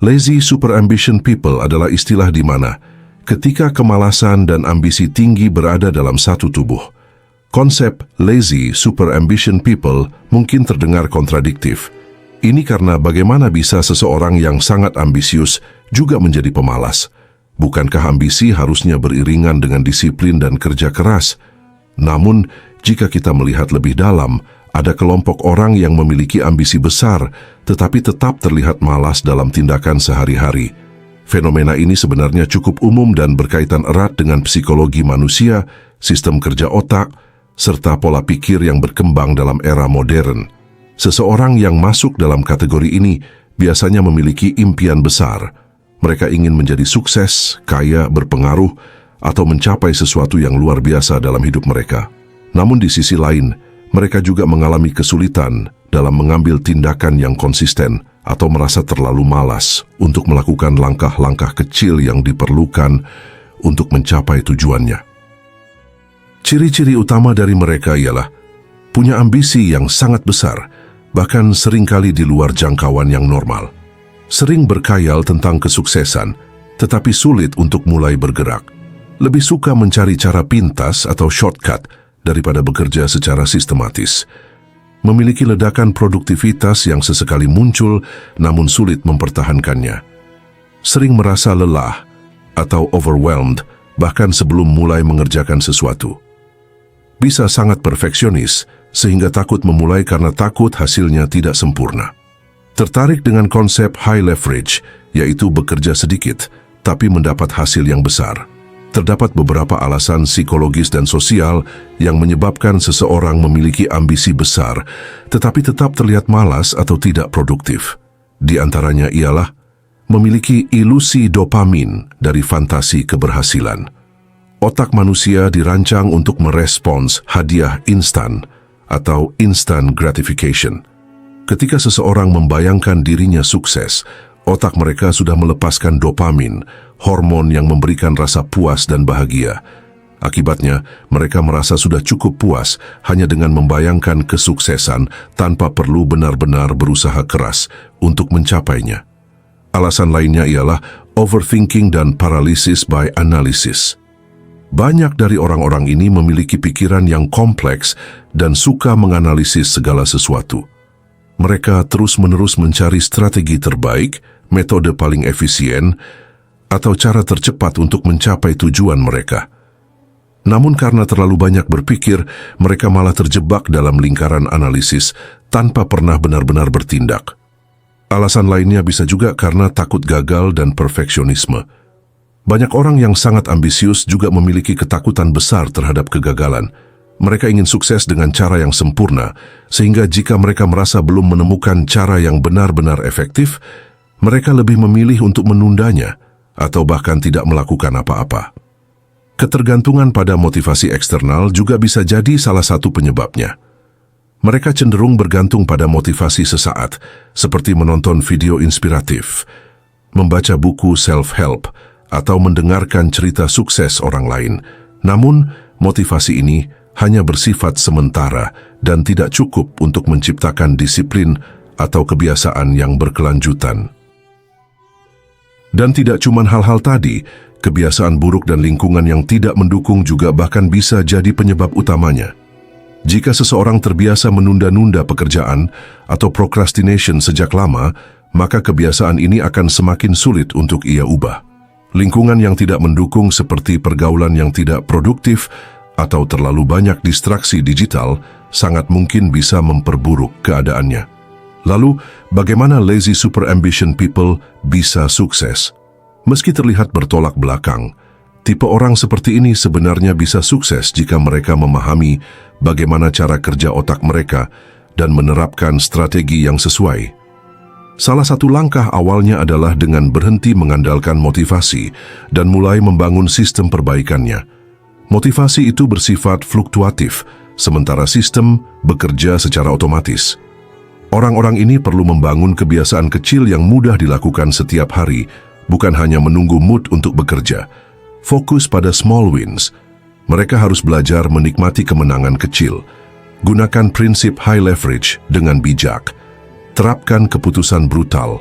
Lazy super ambition people adalah istilah di mana ketika kemalasan dan ambisi tinggi berada dalam satu tubuh. Konsep lazy super ambition people mungkin terdengar kontradiktif. Ini karena bagaimana bisa seseorang yang sangat ambisius juga menjadi pemalas? Bukankah ambisi harusnya beriringan dengan disiplin dan kerja keras? Namun, jika kita melihat lebih dalam, ada kelompok orang yang memiliki ambisi besar, tetapi tetap terlihat malas dalam tindakan sehari-hari. Fenomena ini sebenarnya cukup umum dan berkaitan erat dengan psikologi manusia, sistem kerja otak, serta pola pikir yang berkembang dalam era modern. Seseorang yang masuk dalam kategori ini biasanya memiliki impian besar. Mereka ingin menjadi sukses, kaya, berpengaruh, atau mencapai sesuatu yang luar biasa dalam hidup mereka. Namun di sisi lain, mereka juga mengalami kesulitan dalam mengambil tindakan yang konsisten atau merasa terlalu malas untuk melakukan langkah-langkah kecil yang diperlukan untuk mencapai tujuannya. Ciri-ciri utama dari mereka ialah punya ambisi yang sangat besar, bahkan seringkali di luar jangkauan yang normal. Sering berkhayal tentang kesuksesan, tetapi sulit untuk mulai bergerak. Lebih suka mencari cara pintas atau shortcut daripada bekerja secara sistematis. Memiliki ledakan produktivitas yang sesekali muncul namun sulit mempertahankannya. Sering merasa lelah atau overwhelmed bahkan sebelum mulai mengerjakan sesuatu. Bisa sangat perfeksionis sehingga takut memulai karena takut hasilnya tidak sempurna. Tertarik dengan konsep high leverage, yaitu bekerja sedikit tapi mendapat hasil yang besar. Terdapat beberapa alasan psikologis dan sosial yang menyebabkan seseorang memiliki ambisi besar, tetapi tetap terlihat malas atau tidak produktif. Di antaranya ialah memiliki ilusi dopamin dari fantasi keberhasilan. Otak manusia dirancang untuk merespons hadiah instan atau instant gratification. Ketika seseorang membayangkan dirinya sukses, otak mereka sudah melepaskan dopamin, hormon yang memberikan rasa puas dan bahagia. Akibatnya, mereka merasa sudah cukup puas hanya dengan membayangkan kesuksesan tanpa perlu benar-benar berusaha keras untuk mencapainya. Alasan lainnya ialah overthinking dan paralysis by analysis. Banyak dari orang-orang ini memiliki pikiran yang kompleks dan suka menganalisis segala sesuatu. Mereka terus-menerus mencari strategi terbaik, metode paling efisien, atau cara tercepat untuk mencapai tujuan mereka. Namun karena terlalu banyak berpikir, mereka malah terjebak dalam lingkaran analisis tanpa pernah benar-benar bertindak. Alasan lainnya bisa juga karena takut gagal dan perfeksionisme. Banyak orang yang sangat ambisius juga memiliki ketakutan besar terhadap kegagalan. Mereka ingin sukses dengan cara yang sempurna, sehingga jika mereka merasa belum menemukan cara yang benar-benar efektif, mereka lebih memilih untuk menundanya atau bahkan tidak melakukan apa-apa. Ketergantungan pada motivasi eksternal juga bisa jadi salah satu penyebabnya. Mereka cenderung bergantung pada motivasi sesaat, seperti menonton video inspiratif, membaca buku self-help, atau mendengarkan cerita sukses orang lain. Namun, motivasi ini hanya bersifat sementara dan tidak cukup untuk menciptakan disiplin atau kebiasaan yang berkelanjutan. Dan tidak cuma hal-hal tadi, kebiasaan buruk dan lingkungan yang tidak mendukung juga bahkan bisa jadi penyebab utamanya. Jika seseorang terbiasa menunda-nunda pekerjaan atau procrastination sejak lama, maka kebiasaan ini akan semakin sulit untuk ia ubah. Lingkungan yang tidak mendukung seperti pergaulan yang tidak produktif atau terlalu banyak distraksi digital sangat mungkin bisa memperburuk keadaannya. Lalu, bagaimana lazy super ambition people bisa sukses? Meski terlihat bertolak belakang, tipe orang seperti ini sebenarnya bisa sukses jika mereka memahami bagaimana cara kerja otak mereka dan menerapkan strategi yang sesuai. Salah satu langkah awalnya adalah dengan berhenti mengandalkan motivasi dan mulai membangun sistem perbaikannya. Motivasi itu bersifat fluktuatif, sementara sistem bekerja secara otomatis. Orang-orang ini perlu membangun kebiasaan kecil yang mudah dilakukan setiap hari, bukan hanya menunggu mood untuk bekerja. Fokus pada small wins. Mereka harus belajar menikmati kemenangan kecil. Gunakan prinsip high leverage dengan bijak. Terapkan keputusan brutal.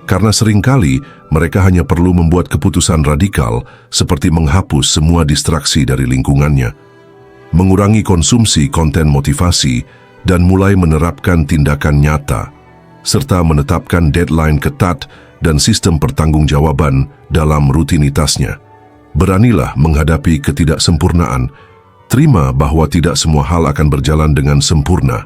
Karena seringkali mereka hanya perlu membuat keputusan radikal seperti menghapus semua distraksi dari lingkungannya, mengurangi konsumsi konten motivasi, dan mulai menerapkan tindakan nyata, serta menetapkan deadline ketat dan sistem pertanggungjawaban dalam rutinitasnya. Beranilah menghadapi ketidaksempurnaan. Terima bahwa tidak semua hal akan berjalan dengan sempurna.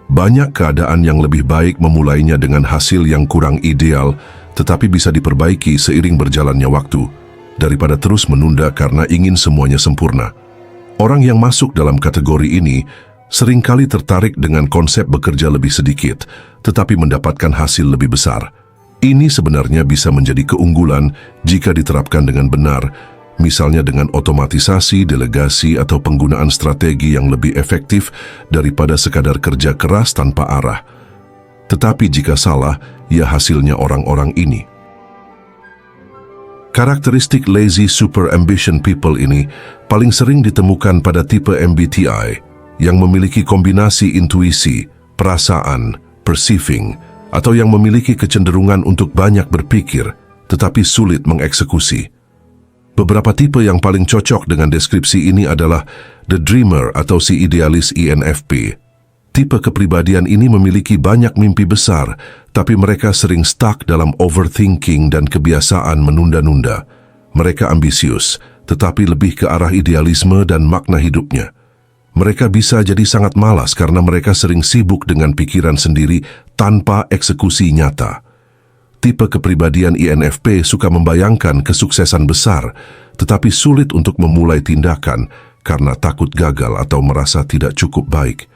Banyak keadaan yang lebih baik memulainya dengan hasil yang kurang ideal, tetapi bisa diperbaiki seiring berjalannya waktu, daripada terus menunda karena ingin semuanya sempurna. Orang yang masuk dalam kategori ini seringkali tertarik dengan konsep bekerja lebih sedikit, tetapi mendapatkan hasil lebih besar. Ini sebenarnya bisa menjadi keunggulan jika diterapkan dengan benar, misalnya dengan otomatisasi, delegasi, atau penggunaan strategi yang lebih efektif daripada sekadar kerja keras tanpa arah. Tetapi jika salah, ya hasilnya orang-orang ini. Karakteristik lazy super ambition people ini paling sering ditemukan pada tipe MBTI yang memiliki kombinasi intuisi, perasaan, perceiving, atau yang memiliki kecenderungan untuk banyak berpikir, tetapi sulit mengeksekusi. Beberapa tipe yang paling cocok dengan deskripsi ini adalah The Dreamer atau si idealis INFP. Tipe kepribadian ini memiliki banyak mimpi besar, tapi mereka sering stuck dalam overthinking dan kebiasaan menunda-nunda. Mereka ambisius, tetapi lebih ke arah idealisme dan makna hidupnya. Mereka bisa jadi sangat malas karena mereka sering sibuk dengan pikiran sendiri tanpa eksekusi nyata. Tipe kepribadian INFP suka membayangkan kesuksesan besar, tetapi sulit untuk memulai tindakan karena takut gagal atau merasa tidak cukup baik.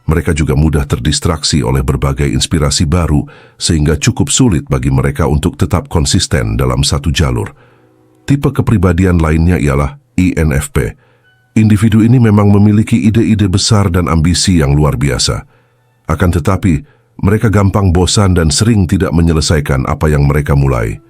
Mereka juga mudah terdistraksi oleh berbagai inspirasi baru, sehingga cukup sulit bagi mereka untuk tetap konsisten dalam satu jalur. Tipe kepribadian lainnya ialah INFP. Individu ini memang memiliki ide-ide besar dan ambisi yang luar biasa. Akan tetapi, mereka gampang bosan dan sering tidak menyelesaikan apa yang mereka mulai.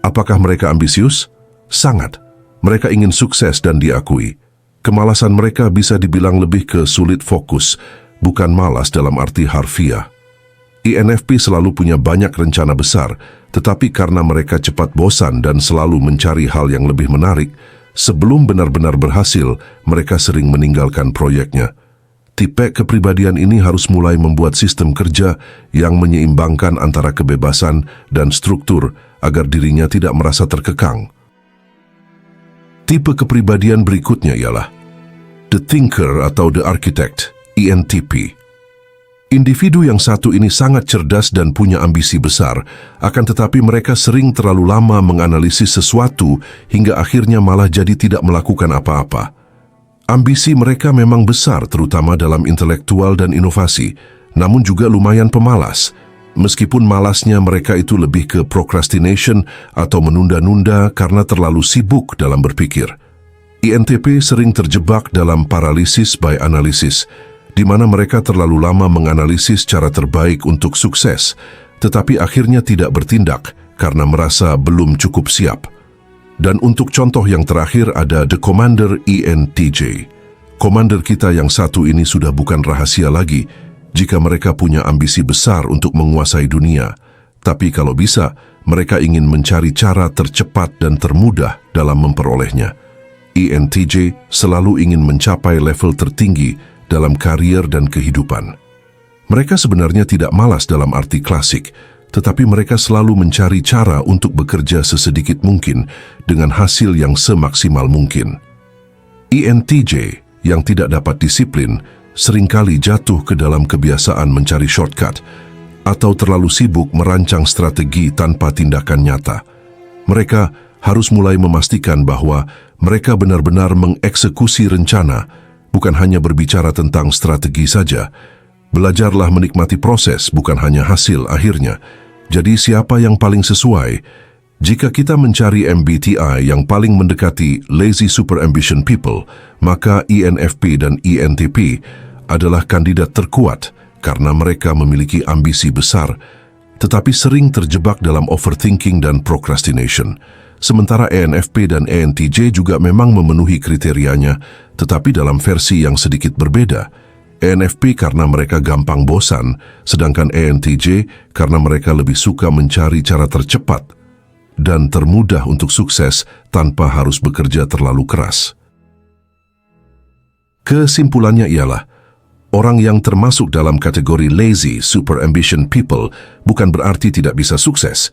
Apakah mereka ambisius? Sangat. Mereka ingin sukses dan diakui. Kemalasan mereka bisa dibilang lebih ke sulit fokus, bukan malas dalam arti harfiah. INFP selalu punya banyak rencana besar, tetapi karena mereka cepat bosan dan selalu mencari hal yang lebih menarik, sebelum benar-benar berhasil, mereka sering meninggalkan proyeknya. Tipe kepribadian ini harus mulai membuat sistem kerja yang menyeimbangkan antara kebebasan dan struktur agar dirinya tidak merasa terkekang. Tipe kepribadian berikutnya ialah The Thinker atau The Architect, ENTP. Individu yang satu ini sangat cerdas dan punya ambisi besar, akan tetapi mereka sering terlalu lama menganalisis sesuatu hingga akhirnya malah jadi tidak melakukan apa-apa. Ambisi mereka memang besar terutama dalam intelektual dan inovasi, namun juga lumayan pemalas. Meskipun malasnya mereka itu lebih ke procrastination atau menunda-nunda karena terlalu sibuk dalam berpikir. INTP sering terjebak dalam paralysis by analysis, di mana mereka terlalu lama menganalisis cara terbaik untuk sukses, tetapi akhirnya tidak bertindak karena merasa belum cukup siap. Dan untuk contoh yang terakhir ada The Commander ENTJ. Komander kita yang satu ini sudah bukan rahasia lagi jika mereka punya ambisi besar untuk menguasai dunia. Tapi kalau bisa, mereka ingin mencari cara tercepat dan termudah dalam memperolehnya. ENTJ selalu ingin mencapai level tertinggi dalam karier dan kehidupan. Mereka sebenarnya tidak malas dalam arti klasik, tetapi mereka selalu mencari cara untuk bekerja sesedikit mungkin dengan hasil yang semaksimal mungkin. ENTJ yang tidak dapat disiplin seringkali jatuh ke dalam kebiasaan mencari shortcut atau terlalu sibuk merancang strategi tanpa tindakan nyata. Mereka harus mulai memastikan bahwa mereka benar-benar mengeksekusi rencana, bukan hanya berbicara tentang strategi saja. Belajarlah menikmati proses, bukan hanya hasil akhirnya. Jadi siapa yang paling sesuai? Jika kita mencari MBTI yang paling mendekati lazy super ambition people, maka INFP dan ENTP adalah kandidat terkuat karena mereka memiliki ambisi besar, tetapi sering terjebak dalam overthinking dan procrastination. Sementara ENFP dan ENTJ juga memang memenuhi kriterianya, tetapi dalam versi yang sedikit berbeda. ENFP karena mereka gampang bosan, sedangkan ENTJ karena mereka lebih suka mencari cara tercepat dan termudah untuk sukses tanpa harus bekerja terlalu keras. Kesimpulannya ialah, orang yang termasuk dalam kategori lazy super ambition people bukan berarti tidak bisa sukses.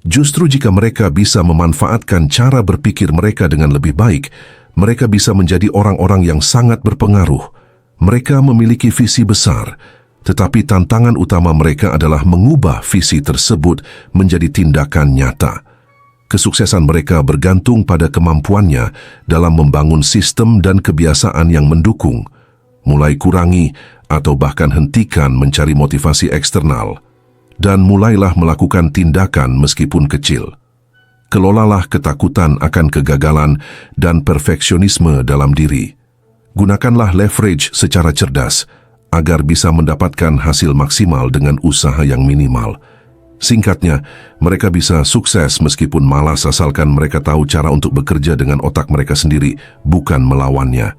Justru jika mereka bisa memanfaatkan cara berpikir mereka dengan lebih baik, mereka bisa menjadi orang-orang yang sangat berpengaruh. Mereka memiliki visi besar, tetapi tantangan utama mereka adalah mengubah visi tersebut menjadi tindakan nyata. Kesuksesan mereka bergantung pada kemampuannya dalam membangun sistem dan kebiasaan yang mendukung. Mulai kurangi atau bahkan hentikan mencari motivasi eksternal, dan mulailah melakukan tindakan meskipun kecil. Kelolalah ketakutan akan kegagalan dan perfeksionisme dalam diri. Gunakanlah leverage secara cerdas agar bisa mendapatkan hasil maksimal dengan usaha yang minimal. Singkatnya, mereka bisa sukses meskipun malas asalkan mereka tahu cara untuk bekerja dengan otak mereka sendiri, bukan melawannya.